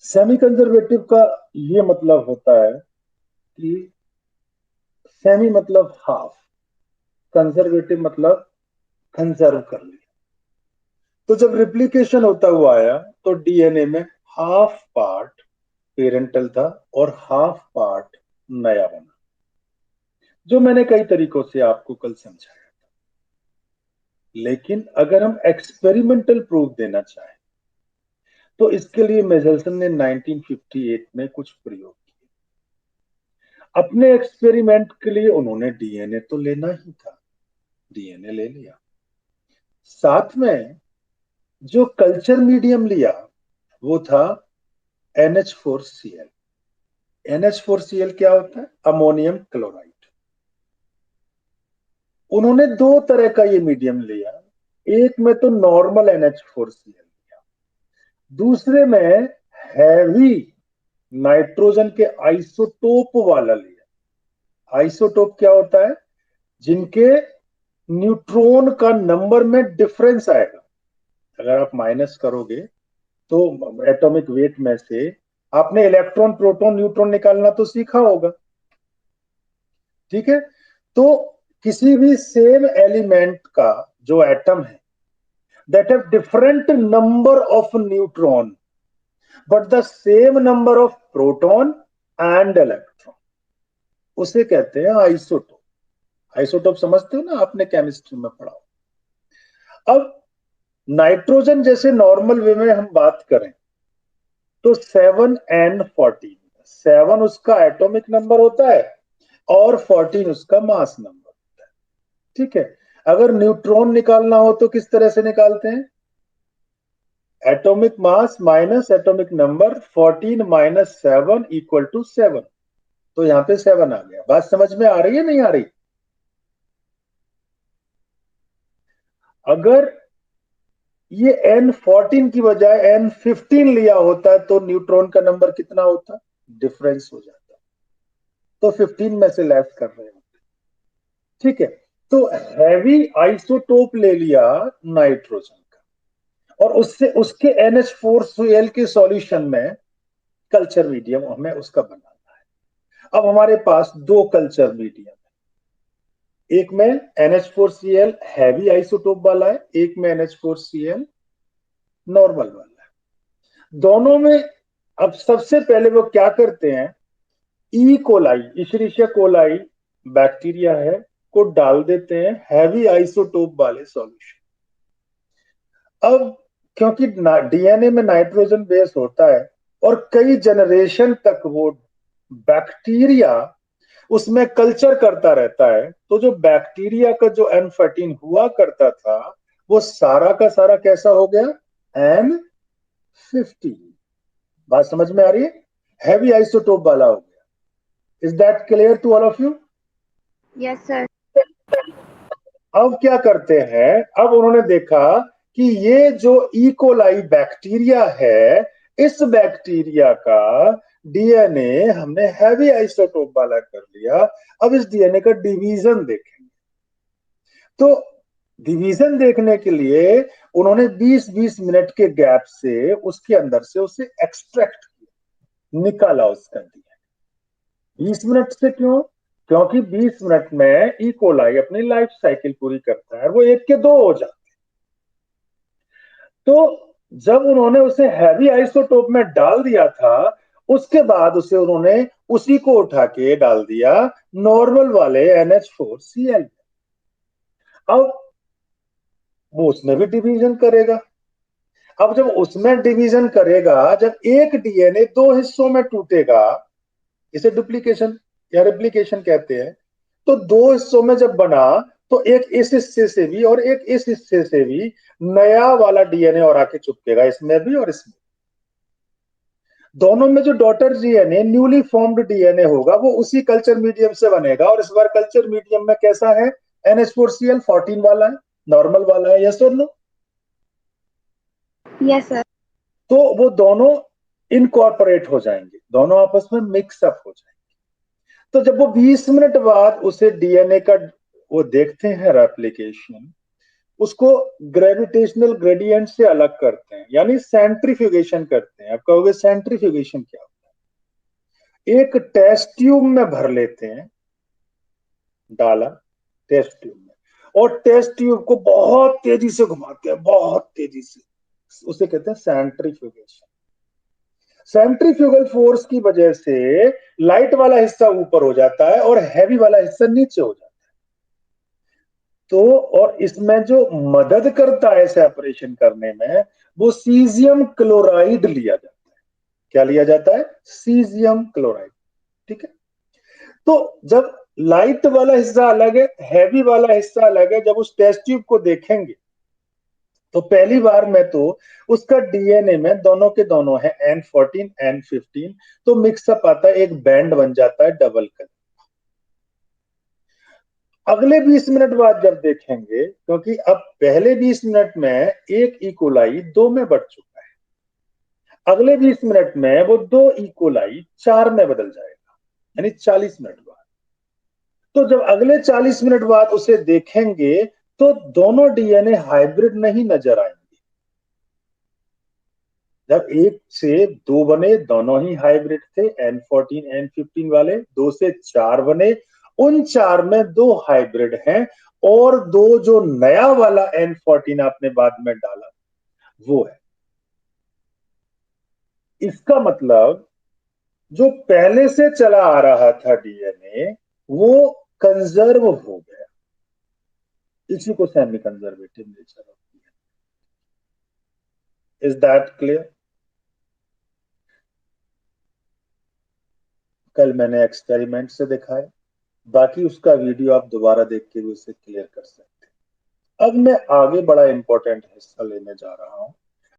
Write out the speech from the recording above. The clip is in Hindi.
सेमी कंजर्वेटिव का ये मतलब होता है कि सेमी मतलब हाफ, कंजर्वेटिव मतलब कंजर्व कर लिया। तो जब रिप्लिकेशन होता हुआ आया तो डीएनए में हाफ पार्ट पेरेंटल था और हाफ पार्ट नया बना, जो मैंने कई तरीकों से आपको कल समझाया। लेकिन अगर हम एक्सपेरिमेंटल प्रूफ देना चाहें तो इसके लिए मेजल्सन ने 1958 में कुछ प्रयोग किए। अपने एक्सपेरिमेंट के लिए उन्होंने डीएनए तो लेना ही था, डीएनए ले लिया, साथ में जो कल्चर मीडियम लिया वो था NH4Cl। NH4Cl क्या होता है? Ammonium chloride. उन्होंने दो तरह का ये मीडियम लिया, एक में तो नॉर्मल NH4Cl लिया, दूसरे में हैवी नाइट्रोजन के आइसोटोप वाला लिया। आइसोटोप क्या होता है? जिनके न्यूट्रॉन का नंबर में डिफरेंस आएगा। अगर आप माइनस करोगे तो एटॉमिक वेट में से आपने इलेक्ट्रॉन प्रोटॉन न्यूट्रॉन निकालना तो सीखा होगा, ठीक है? तो किसी भी सेम एलिमेंट का जो एटम है that have different number of neutron but the same number of proton and electron, उसे कहते हैं आइसोटोप। आइसोटोप समझते हो ना, आपने केमिस्ट्री में पढ़ा। अब नाइट्रोजन जैसे नॉर्मल वे में हम बात करें तो 7n14, 7 उसका एटॉमिक नंबर होता है और 14 उसका मास नंबर होता है, ठीक है? अगर न्यूट्रॉन निकालना हो तो किस तरह से निकालते हैं? Atomic mass minus atomic number, 14 minus 7 equal to 7। तो यहां पे 7 आ गया। बात समझ में आ रही है नहीं आ रही? अगर ये N14 की बजाय N15 लिया होता तो न्यूट्रॉन का नंबर कितना होता? डिफरेंस हो जाता, तो 15 में से लेस कर रहे होते, ठीक है? तो हैवी आइसोटोप ले लिया नाइट्रोजन का और उससे उसके NH4Cl के सॉल्यूशन में कल्चर मीडियम हमें उसका बनाना है। अब हमारे पास दो कल्चर मीडियम है, एक में NH4Cl हैवी आइसोटोप वाला है, एक में NH4Cl नॉर्मल वाला है। दोनों में अब सबसे पहले वो क्या करते हैं, ई कोलाई, इशरिशिया कोलाई बैक्टीरिया है, को डाल देते हैं हैवी आइसोटोप वाले सॉल्यूशन। अब क्योंकि डीएनए में नाइट्रोजन बेस होता है और कई जनरेशन तक वो बैक्टीरिया उसमें कल्चर करता रहता है, तो जो बैक्टीरिया का जो N14 हुआ करता था वो सारा का सारा कैसा हो गया? N15। बात समझ में आ रही है? हैवी आइसोटोप वाला हो गया। Is that clear to all of you? Yes sir. अब क्या करते हैं, अब उन्होंने देखा कि ये जो इकोलाई बैक्टीरिया है, इस बैक्टीरिया का डीएनए हमने हैवी आइसोटोप वाला कर लिया। अब इस डीएनए का डिवीजन देखेंगे। तो डिवीजन देखने के लिए उन्होंने 20-20 मिनट के गैप से उसके अंदर से उसे एक्सट्रैक्ट किया, निकाला उसका डीएनए। 20 मिनट से क्यों? क्योंकि 20 मिनट में इकोलाई अपनी लाइफ साइकिल पूरी करता है, वो एक के दो हो जाते। तो जब उन्होंने उसे हैवी आइसोटोप में डाल दिया था, उसके बाद उसे उन्होंने उसी को उठा के डाल दिया नॉर्मल वाले NH4Cl। अब वो उसमें भी डिवीजन करेगा। अब जब उसमें डिवीजन करेगा, जब एक डीएनए दो हिस्सों में टूटेगा, इसे डुप्लीकेशन या रेप्लिकेशन कहते हैं, तो दो हिस्सों में जब बना तो एक इस हिस्से से भी और एक इस हिस्से से भी नया वाला डीएनए और आके चिपकेगा, इसमें भी और इसमें। दोनों में जो daughter DNA newly formed DNA होगा वो उसी कल्चर मीडियम से बनेगा, और इस बार कल्चर मीडियम में कैसा है? NH4Cl 14 वाला है, नॉर्मल वाला है। यस और नो? Yes sir. तो वो दोनों इनकॉर्पोरेट हो जाएंगे, दोनों आपस में मिक्सअप हो जाएंगे। तो जब वो 20 मिनट बाद उसे डीएनए का वो देखते हैं रेप्लिकेशन, उसको ग्रेविटेशनल ग्रेडियंट से अलग करते हैं, यानी सेंट्रीफ्यूगेशन करते हैं। आप कहोगे सेंट्रीफ्यूगेशन क्या होता है? एक टेस्ट ट्यूब में भर लेते हैं, डाला टेस्ट ट्यूब में, और टेस्ट ट्यूब को बहुत तेजी से घुमाते हैं, बहुत तेजी से, उसे कहते हैं सेंट्रीफ्यूगेशन। सेंट्रीफ्यूगल फोर्स की वजह से लाइट वाला हिस्सा ऊपर हो जाता है और हैवी वाला हिस्सा नीचे हो जाता है। तो और इसमें जो मदद करता है सेपरेशन करने में, वो सीजियम क्लोराइड लिया जाता है। क्या लिया जाता है? Caesium chloride. ठीक है। तो जब लाइट वाला हिस्सा अलग है, हैवी वाला हिस्सा अलग है, जब उस टेस्ट ट्यूब को देखेंगे तो पहली बार में तो उसका डीएनए में दोनों के दोनों है N14 N15, तो मिक्सअप आता है, एक बैंड बन जाता है डबल कलर। अगले 20 मिनट बाद जब देखेंगे, क्योंकि अब पहले 20 मिनट में एक इकोलाई 2 में बढ़ चुका है, अगले 20 मिनट में वो 2 इकोलाई 4 में बदल जाएगा, यानी 40 मिनट बाद। तो जब अगले 40 मिनट बाद उसे देखेंगे तो दोनों डीएनए हाइब्रिड नहीं नजर आएंगे। जब 1 से 2 बने, दोनों ही हाइब्रिड थे, N14 N15 वाले। 2 से 4 बने, उन 4 में 2 हाइब्रिड हैं, और 2 जो नया वाला N14 आपने बाद में डाला वो है। इसका मतलब जो पहले से चला आ रहा था डीएनए, वो कंजर्व हो गया। इसी को सेमी कंजर्वेटिव नेचर होती है। Is that clear? कल मैंने एक्सपेरिमेंट से दिखाया, बाकी उसका वीडियो आप दोबारा देख के भी उसे क्लियर कर सकते हैं। अब मैं आगे बड़ा इंपॉर्टेंट हिस्सा लेने जा रहा हूं,